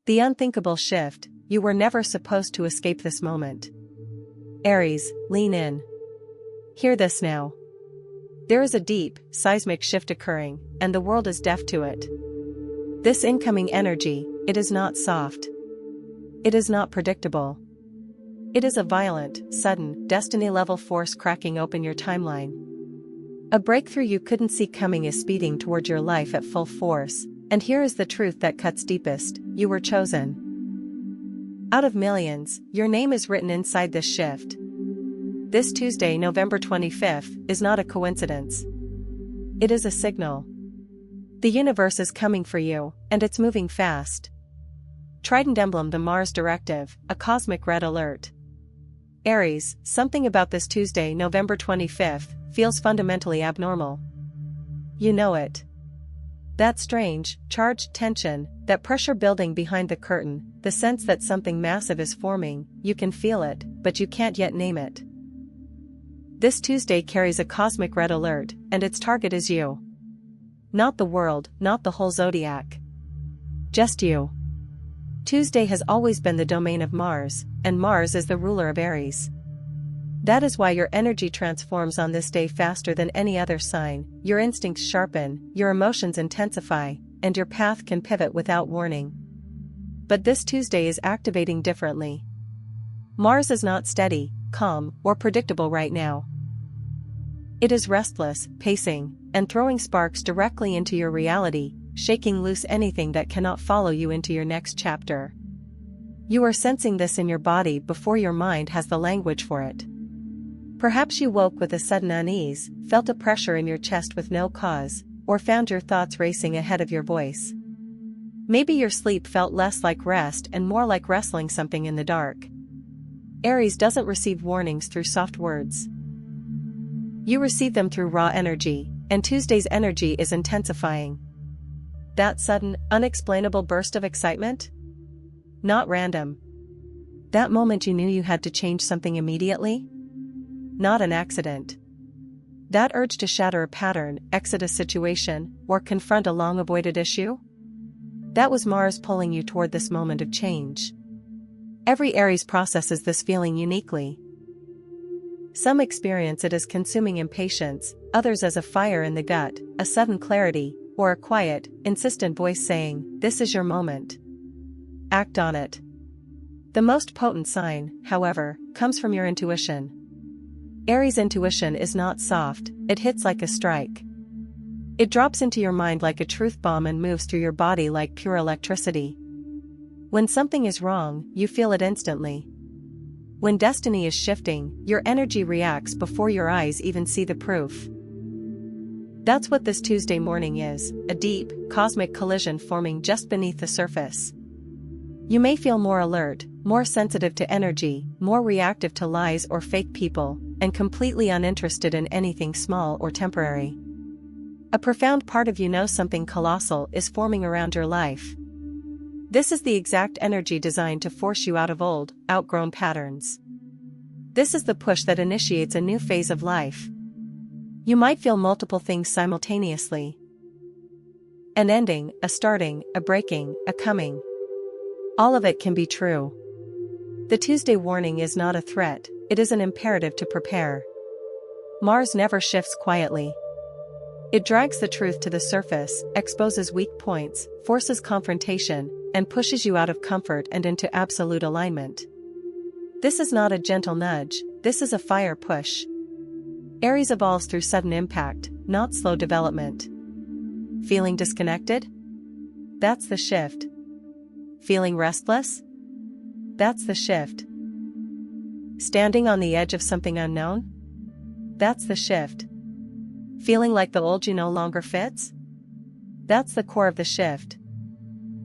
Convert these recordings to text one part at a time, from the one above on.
The unthinkable shift, you were never supposed to escape this moment. Aries, lean in. Hear this now. There is a deep, seismic shift occurring, and the world is deaf to it. This incoming energy, it is not soft. It is not predictable. It is a violent, sudden, destiny-level force cracking open your timeline. A breakthrough you couldn't see coming is speeding toward your life at full force, and here is the truth that cuts deepest: you were chosen. Out of millions, your name is written inside this shift. This Tuesday, November 25th, is not a coincidence. It is a signal. The universe is coming for you, and it's moving fast. Trident emblem, the Mars directive, a cosmic red alert. Aries, something about this Tuesday, November 25th, feels fundamentally abnormal. You know it. That strange, charged tension, that pressure building behind the curtain, the sense that something massive is forming, you can feel it, but you can't yet name it. This Tuesday carries a cosmic red alert, and its target is you. Not the world, not the whole zodiac. Just you. Tuesday has always been the domain of Mars, and Mars is the ruler of Aries. That is why your energy transforms on this day faster than any other sign, your instincts sharpen, your emotions intensify, and your path can pivot without warning. But this Tuesday is activating differently. Mars is not steady, calm, or predictable right now. It is restless, pacing, and throwing sparks directly into your reality, shaking loose anything that cannot follow you into your next chapter. You are sensing this in your body before your mind has the language for it. Perhaps you woke with a sudden unease, felt a pressure in your chest with no cause, or found your thoughts racing ahead of your voice. Maybe your sleep felt less like rest and more like wrestling something in the dark. Aries doesn't receive warnings through soft words. You receive them through raw energy, and Tuesday's energy is intensifying. That sudden, unexplainable burst of excitement? Not random. That moment you knew you had to change something immediately? Not an accident. That urge to shatter a pattern, exit a situation, or confront a long-avoided issue? That was Mars pulling you toward this moment of change. Every Aries processes this feeling uniquely. Some experience it as consuming impatience, others as a fire in the gut, a sudden clarity, or a quiet, insistent voice saying, "This is your moment. Act on it." The most potent sign, however, comes from your intuition. Aries' intuition is not soft, it hits like a strike. It drops into your mind like a truth bomb and moves through your body like pure electricity. When something is wrong, you feel it instantly. When destiny is shifting, your energy reacts before your eyes even see the proof. That's what this Tuesday morning is, a deep, cosmic collision forming just beneath the surface. You may feel more alert, more sensitive to energy, more reactive to lies or fake people, and completely uninterested in anything small or temporary. A profound part of you knows something colossal is forming around your life. This is the exact energy designed to force you out of old, outgrown patterns. This is the push that initiates a new phase of life. You might feel multiple things simultaneously. An ending, a starting, a breaking, a coming. All of it can be true. The Tuesday warning is not a threat, it is an imperative to prepare. Mars never shifts quietly. It drags the truth to the surface, exposes weak points, forces confrontation, and pushes you out of comfort and into absolute alignment. This is not a gentle nudge, this is a fire push. Aries evolves through sudden impact, not slow development. Feeling disconnected? That's the shift. Feeling restless? That's the shift. Standing on the edge of something unknown? That's the shift. Feeling like the old you no longer fits? That's the core of the shift.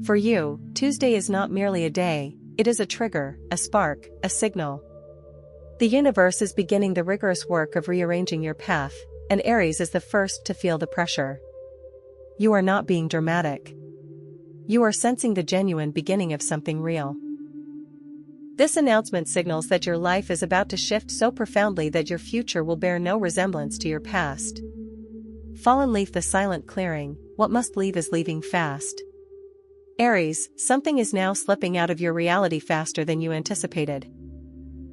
For you, Tuesday is not merely a day, it is a trigger, a spark, a signal. The universe is beginning the rigorous work of rearranging your path, and Aries is the first to feel the pressure. You are not being dramatic. You are sensing the genuine beginning of something real. This announcement signals that your life is about to shift so profoundly that your future will bear no resemblance to your past. Fallen leaf, the silent clearing, what must leave is leaving fast. Aries, something is now slipping out of your reality faster than you anticipated.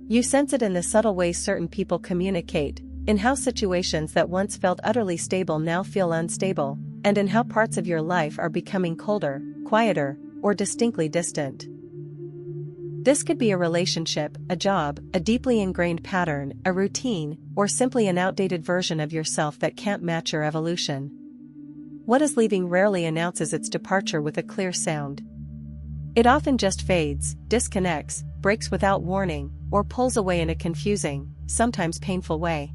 You sense it in the subtle ways certain people communicate, in how situations that once felt utterly stable now feel unstable, and in how parts of your life are becoming colder, quieter, or distinctly distant. This could be a relationship, a job, a deeply ingrained pattern, a routine, or simply an outdated version of yourself that can't match your evolution. What is leaving rarely announces its departure with a clear sound. It often just fades, disconnects, breaks without warning, or pulls away in a confusing, sometimes painful way.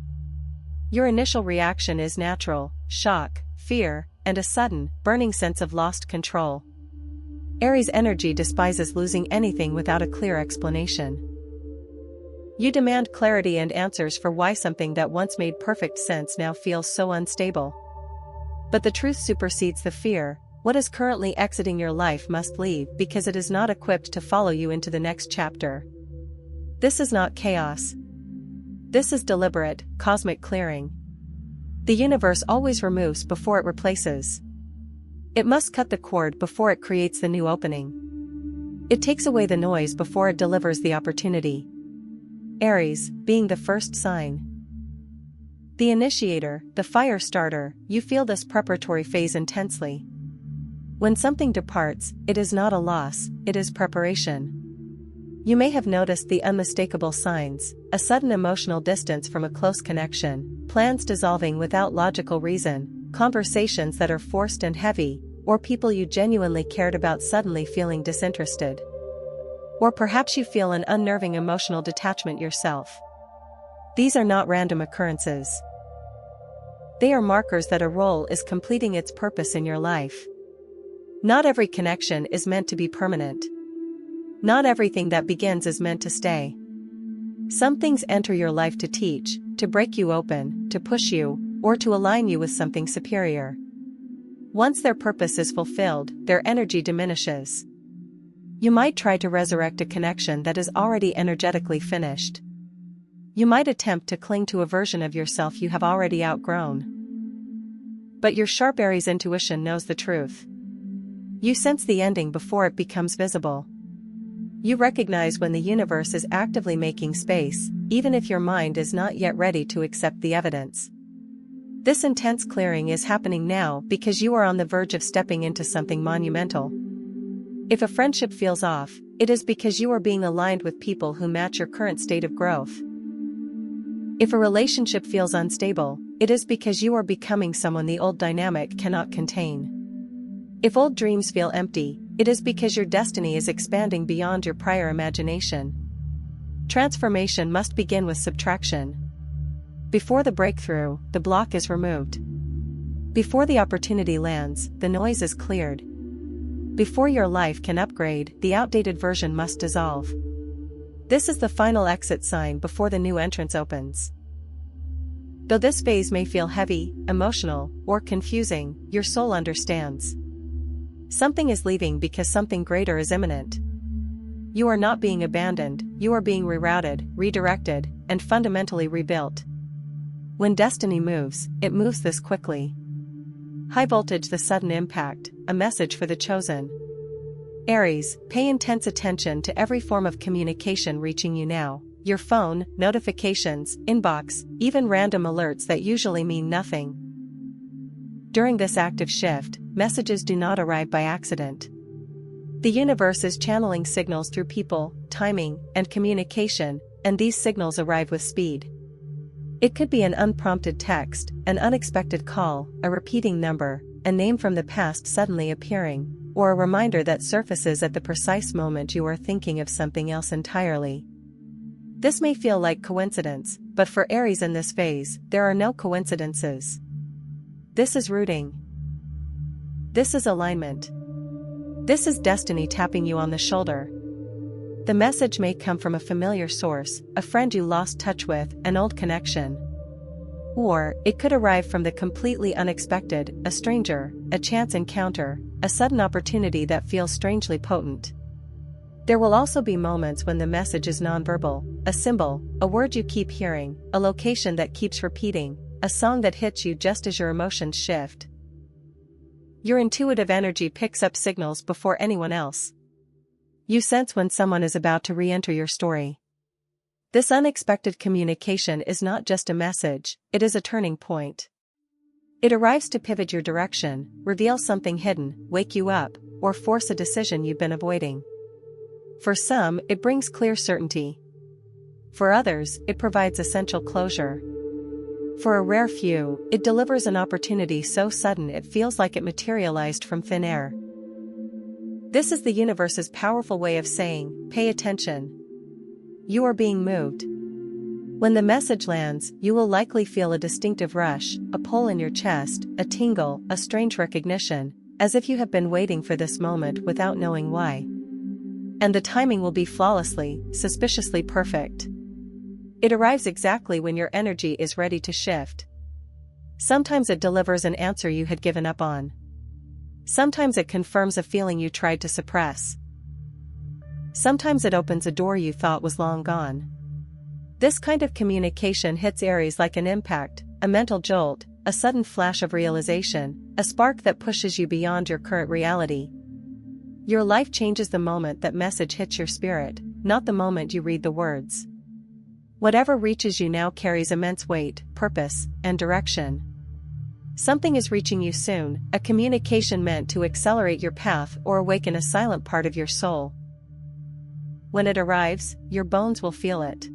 Your initial reaction is natural: shock, fear, and a sudden, burning sense of lost control. Aries energy despises losing anything without a clear explanation. You demand clarity and answers for why something that once made perfect sense now feels so unstable. But the truth supersedes the fear. What is currently exiting your life must leave because it is not equipped to follow you into the next chapter. This is not chaos. This is deliberate, cosmic clearing. The universe always removes before it replaces. It must cut the cord before it creates the new opening. It takes away the noise before it delivers the opportunity. Aries, being the first sign. The initiator, the fire starter, you feel this preparatory phase intensely. When something departs, it is not a loss, it is preparation. You may have noticed the unmistakable signs: a sudden emotional distance from a close connection, plans dissolving without logical reason, conversations that are forced and heavy, or people you genuinely cared about suddenly feeling disinterested. Or perhaps you feel an unnerving emotional detachment yourself. These are not random occurrences. They are markers that a role is completing its purpose in your life. Not every connection is meant to be permanent. Not everything that begins is meant to stay. Some things enter your life to teach, to break you open, to push you, or to align you with something superior. Once their purpose is fulfilled, their energy diminishes. You might try to resurrect a connection that is already energetically finished. You might attempt to cling to a version of yourself you have already outgrown. But your sharp Aries intuition knows the truth. You sense the ending before it becomes visible. You recognize when the universe is actively making space, even if your mind is not yet ready to accept the evidence. This intense clearing is happening now because you are on the verge of stepping into something monumental. If a friendship feels off, it is because you are being aligned with people who match your current state of growth. If a relationship feels unstable, it is because you are becoming someone the old dynamic cannot contain. If old dreams feel empty, it is because your destiny is expanding beyond your prior imagination. Transformation must begin with subtraction. Before the breakthrough, the block is removed. Before the opportunity lands, the noise is cleared. Before your life can upgrade, the outdated version must dissolve. This is the final exit sign before the new entrance opens. Though this phase may feel heavy, emotional, or confusing, your soul understands. Something is leaving because something greater is imminent. You are not being abandoned, you are being rerouted, redirected, and fundamentally rebuilt. When destiny moves, it moves this quickly. High voltage, the sudden impact, a message for the chosen. Aries, pay intense attention to every form of communication reaching you now. Your phone, notifications, inbox, even random alerts that usually mean nothing. During this active shift, messages do not arrive by accident. The universe is channeling signals through people, timing, and communication, and these signals arrive with speed. It could be an unprompted text, an unexpected call, a repeating number, a name from the past suddenly appearing, or a reminder that surfaces at the precise moment you are thinking of something else entirely. This may feel like coincidence, but for Aries in this phase, there are no coincidences. This is rooting. This is alignment. This is destiny tapping you on the shoulder. The message may come from a familiar source, a friend you lost touch with, an old connection. Or, it could arrive from the completely unexpected, a stranger, a chance encounter, a sudden opportunity that feels strangely potent. There will also be moments when the message is nonverbal, a symbol, a word you keep hearing, a location that keeps repeating, a song that hits you just as your emotions shift. Your intuitive energy picks up signals before anyone else. You sense when someone is about to re-enter your story. This unexpected communication is not just a message, it is a turning point. It arrives to pivot your direction, reveal something hidden, wake you up, or force a decision you've been avoiding. For some, it brings clear certainty. For others, it provides essential closure. For a rare few, it delivers an opportunity so sudden it feels like it materialized from thin air. This is the universe's powerful way of saying, pay attention. You are being moved. When the message lands, you will likely feel a distinctive rush, a pull in your chest, a tingle, a strange recognition, as if you have been waiting for this moment without knowing why. And the timing will be flawlessly, suspiciously perfect. It arrives exactly when your energy is ready to shift. Sometimes it delivers an answer you had given up on. Sometimes it confirms a feeling you tried to suppress. Sometimes it opens a door you thought was long gone. This kind of communication hits Aries like an impact, a mental jolt, a sudden flash of realization, a spark that pushes you beyond your current reality. Your life changes the moment that message hits your spirit, not the moment you read the words. Whatever reaches you now carries immense weight, purpose, and direction. Something is reaching you soon, a communication meant to accelerate your path or awaken a silent part of your soul. When it arrives, your bones will feel it.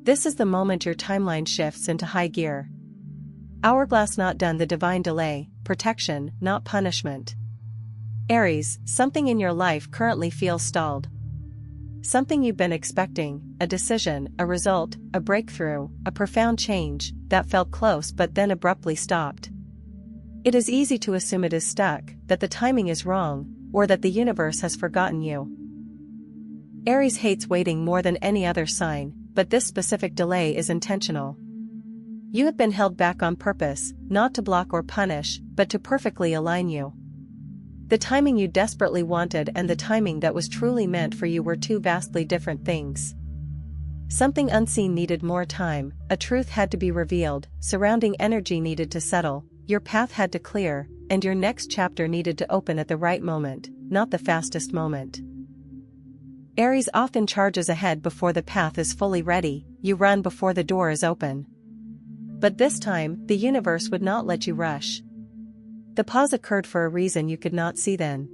This is the moment your timeline shifts into high gear. Hourglass not done, the divine delay, protection, not punishment. Aries, something in your life currently feels stalled. Something you've been expecting, a decision, a result, a breakthrough, a profound change, that felt close but then abruptly stopped. It is easy to assume it is stuck, that the timing is wrong, or that the universe has forgotten you. Aries hates waiting more than any other sign, but this specific delay is intentional. You have been held back on purpose, not to block or punish, but to perfectly align you. The timing you desperately wanted and the timing that was truly meant for you were two vastly different things. Something unseen needed more time, a truth had to be revealed, surrounding energy needed to settle, your path had to clear, and your next chapter needed to open at the right moment, not the fastest moment. Aries often charges ahead before the path is fully ready, you run before the door is open. But this time, the universe would not let you rush. The pause occurred for a reason you could not see then.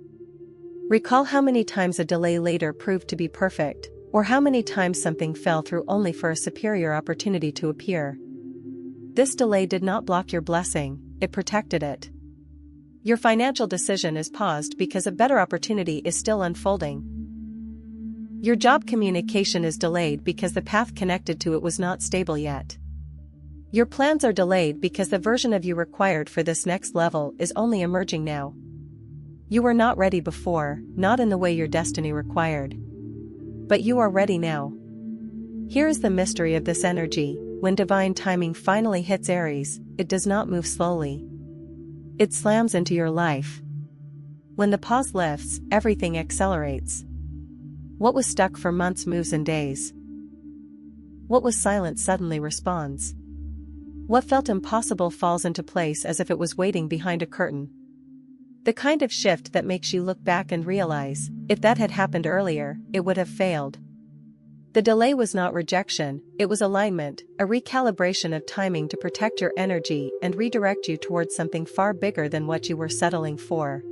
Recall how many times a delay later proved to be perfect, or how many times something fell through only for a superior opportunity to appear. This delay did not block your blessing, it protected it. Your financial decision is paused because a better opportunity is still unfolding. Your job communication is delayed because the path connected to it was not stable yet. Your plans are delayed because the version of you required for this next level is only emerging now. You were not ready before, not in the way your destiny required. But you are ready now. Here is the mystery of this energy: when divine timing finally hits Aries, it does not move slowly. It slams into your life. When the pause lifts, everything accelerates. What was stuck for months moves in days. What was silent suddenly responds. What felt impossible falls into place as if it was waiting behind a curtain. The kind of shift that makes you look back and realize, if that had happened earlier, it would have failed. The delay was not rejection, it was alignment, a recalibration of timing to protect your energy and redirect you towards something far bigger than what you were settling for.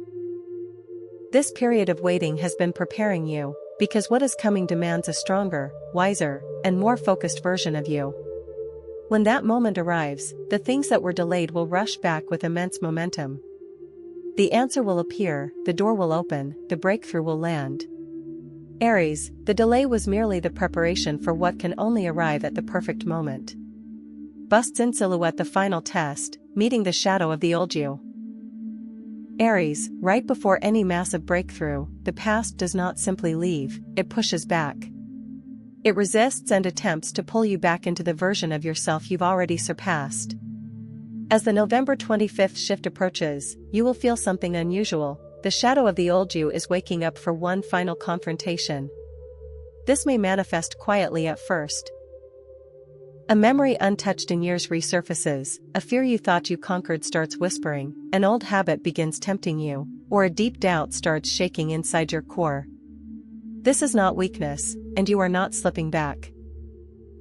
This period of waiting has been preparing you, because what is coming demands a stronger, wiser, and more focused version of you. When that moment arrives, the things that were delayed will rush back with immense momentum. The answer will appear, the door will open, the breakthrough will land. Aries, the delay was merely the preparation for what can only arrive at the perfect moment. Busts in silhouette, the final test, meeting the shadow of the old you. Aries, right before any massive breakthrough, the past does not simply leave, it pushes back. It resists and attempts to pull you back into the version of yourself you've already surpassed. As the November 25th shift approaches, you will feel something unusual. The shadow of the old you is waking up for one final confrontation. This may manifest quietly at first. A memory untouched in years resurfaces, a fear you thought you conquered starts whispering, an old habit begins tempting you, or a deep doubt starts shaking inside your core. This is not weakness, and you are not slipping back.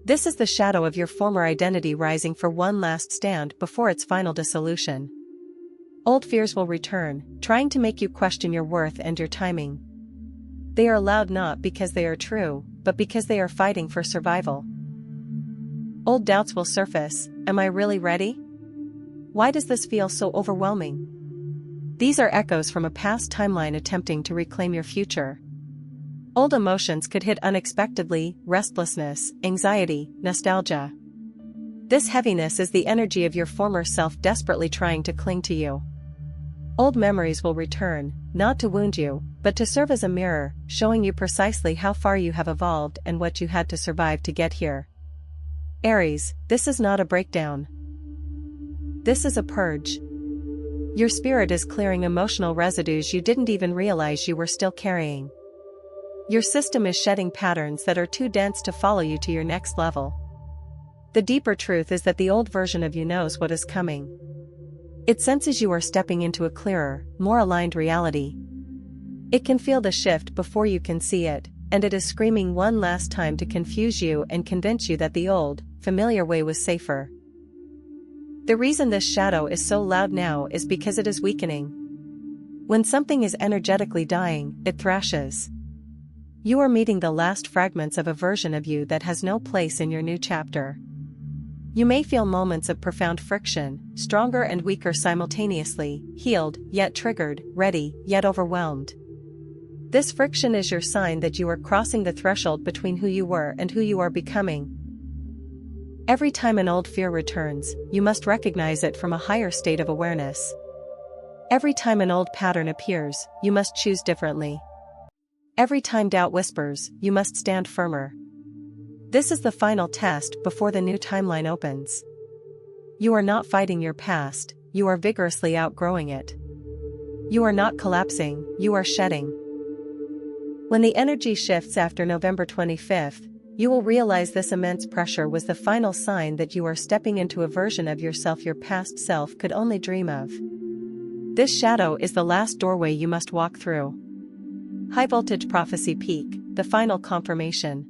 This is the shadow of your former identity rising for one last stand before its final dissolution. Old fears will return, trying to make you question your worth and your timing. They are loud not because they are true, but because they are fighting for survival. Old doubts will surface. Am I really ready? Why does this feel so overwhelming? These are echoes from a past timeline attempting to reclaim your future. Old emotions could hit unexpectedly: restlessness, anxiety, nostalgia. This heaviness is the energy of your former self desperately trying to cling to you. Old memories will return, not to wound you, but to serve as a mirror, showing you precisely how far you have evolved and what you had to survive to get here. Aries, this is not a breakdown. This is a purge. Your spirit is clearing emotional residues you didn't even realize you were still carrying. Your system is shedding patterns that are too dense to follow you to your next level. The deeper truth is that the old version of you knows what is coming. It senses you are stepping into a clearer, more aligned reality. It can feel the shift before you can see it, and it is screaming one last time to confuse you and convince you that the old, familiar way was safer. The reason this shadow is so loud now is because it is weakening. When something is energetically dying, it thrashes. You are meeting the last fragments of a version of you that has no place in your new chapter. You may feel moments of profound friction, stronger and weaker simultaneously, healed, yet triggered, ready, yet overwhelmed. This friction is your sign that you are crossing the threshold between who you were and who you are becoming. Every time an old fear returns, you must recognize it from a higher state of awareness. Every time an old pattern appears, you must choose differently. Every time doubt whispers, you must stand firmer. This is the final test before the new timeline opens. You are not fighting your past, you are vigorously outgrowing it. You are not collapsing, you are shedding. When the energy shifts after November 25th, you will realize this immense pressure was the final sign that you are stepping into a version of yourself your past self could only dream of. This shadow is the last doorway you must walk through. High voltage prophecy peak, the final confirmation.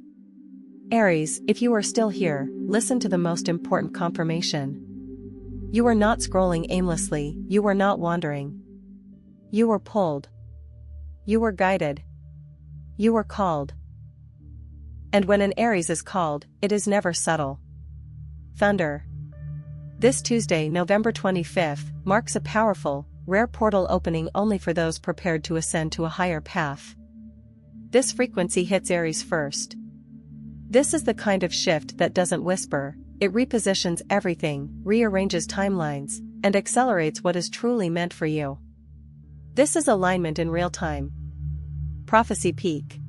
Aries, if you are still here, listen to the most important confirmation. You are not scrolling aimlessly, you were not wandering. You were pulled. You were guided. You were called. And when an Aries is called, it is never subtle. Thunder. This Tuesday, November 25th, marks a powerful, rare portal opening only for those prepared to ascend to a higher path. This frequency hits Aries first. This is the kind of shift that doesn't whisper, it repositions everything, rearranges timelines, and accelerates what is truly meant for you. This is alignment in real time. Prophecy peak.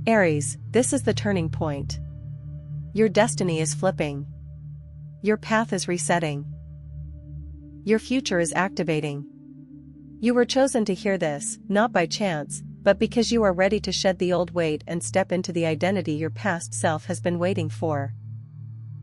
Aries, this is the turning point. Your destiny is flipping. Your path is resetting. Your future is activating. You were chosen to hear this, not by chance, but because you are ready to shed the old weight and step into the identity your past self has been waiting for.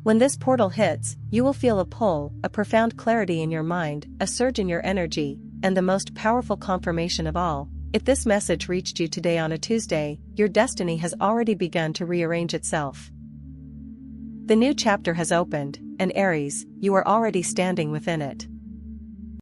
When this portal hits, you will feel a pull, a profound clarity in your mind, a surge in your energy, and the most powerful confirmation of all. If this message reached you today on a Tuesday, your destiny has already begun to rearrange itself. The new chapter has opened, and Aries, you are already standing within it.